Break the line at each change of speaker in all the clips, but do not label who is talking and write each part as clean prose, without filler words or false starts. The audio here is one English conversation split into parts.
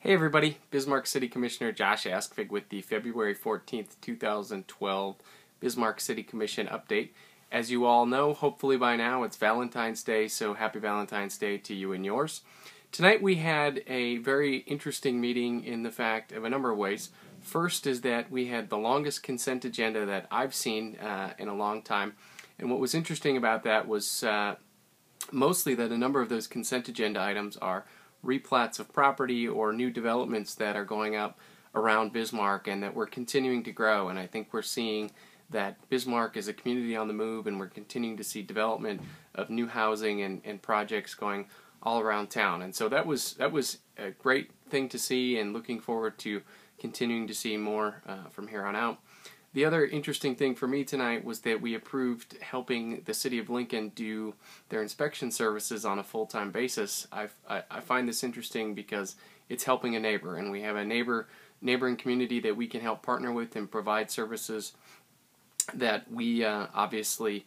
Hey everybody, Bismarck City Commissioner Josh Askvig with the February 14th, 2012 Bismarck City Commission update. As you all know, hopefully by now, it's Valentine's Day, so happy Valentine's Day to you and yours. Tonight we had a very interesting meeting in the fact of a number of ways. First is that we had the longest consent agenda that I've seen in a long time, and what was interesting about that was mostly that a number of those consent agenda items are replats of property or new developments that are going up around Bismarck and that we're continuing to grow. And I think we're seeing that Bismarck is a community on the move, and we're continuing to see development of new housing and projects going all around town. And so that was a great thing to see, and looking forward to continuing to see more from here on out. The other interesting thing for me tonight was that we approved helping the City of Lincoln do their inspection services on a full-time basis. I find this interesting because it's helping a neighbor, and we have a neighboring community that we can help partner with and provide services that we obviously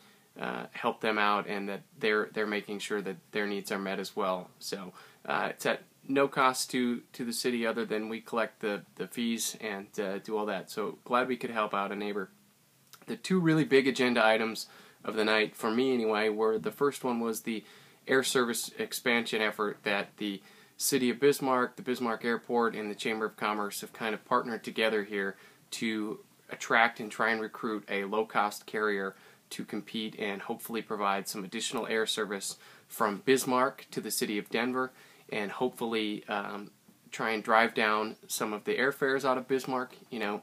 help them out, and that they're making sure that their needs are met as well. So it's at no cost to the city other than we collect the fees and do all that. So glad we could help out a neighbor. The two really big agenda items of the night, for me anyway, were the first one was the air service expansion effort that the City of Bismarck, the Bismarck Airport, and the Chamber of Commerce have kind of partnered together here to attract and try and recruit a low-cost carrier to compete and hopefully provide some additional air service from Bismarck to the City of Denver, and hopefully try and drive down some of the airfares out of Bismarck. You know,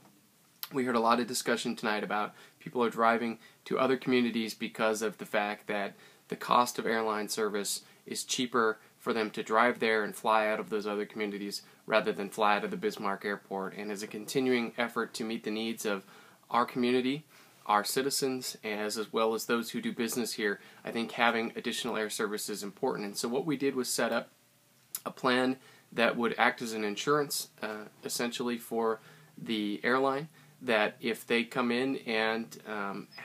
we heard a lot of discussion tonight about people are driving to other communities because of the fact that the cost of airline service is cheaper for them to drive there and fly out of those other communities rather than fly out of the Bismarck Airport. And as a continuing effort to meet the needs of our community, our citizens, as well as those who do business here, I think having additional air service is important. And so what we did was set up a plan that would act as an insurance essentially for the airline, that if they come in and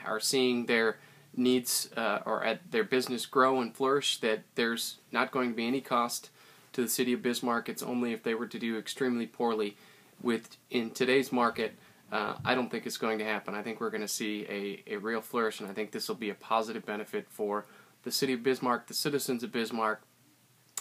are seeing their needs or at their business grow and flourish, that there's not going to be any cost to the City of Bismarck. It's only if they were to do extremely poorly in today's market. I don't think it's going to happen. I think we're going to see a real flourish, and I think this will be a positive benefit for the City of Bismarck, the citizens of Bismarck,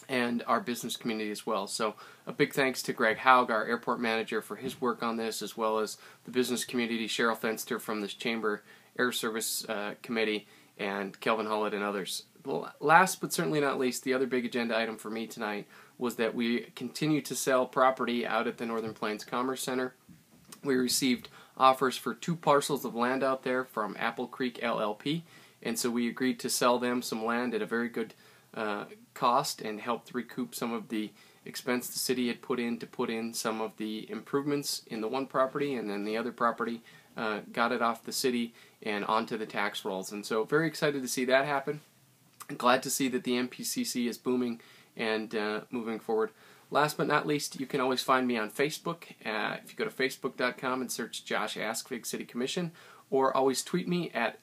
and our business community as well. So a big thanks to Greg Haug, our airport manager, for his work on this, as well as the business community, Cheryl Fenster from the Chamber Air Service Committee, and Kelvin Hullett and others. Well, last but certainly not least, the other big agenda item for me tonight was that we continue to sell property out at the Northern Plains Commerce Center. We received offers for 2 parcels of land out there from Apple Creek LLP, and so we agreed to sell them some land at a very good cost and helped recoup some of the expense the city had put in some of the improvements in the one property, and then the other property got it off the city and onto the tax rolls. And so very excited to see that happen. Glad to see that the MPCC is booming and moving forward. Last but not least, you can always find me on Facebook. If you go to facebook.com and search Josh Askvig City Commission, or always tweet me at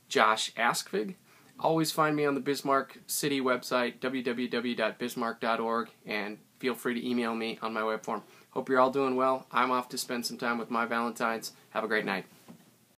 Josh Askvig. Always find me on the Bismarck City website, www.bismarck.org, and feel free to email me on my web form. Hope you're all doing well. I'm off to spend some time with my Valentines. Have a great night.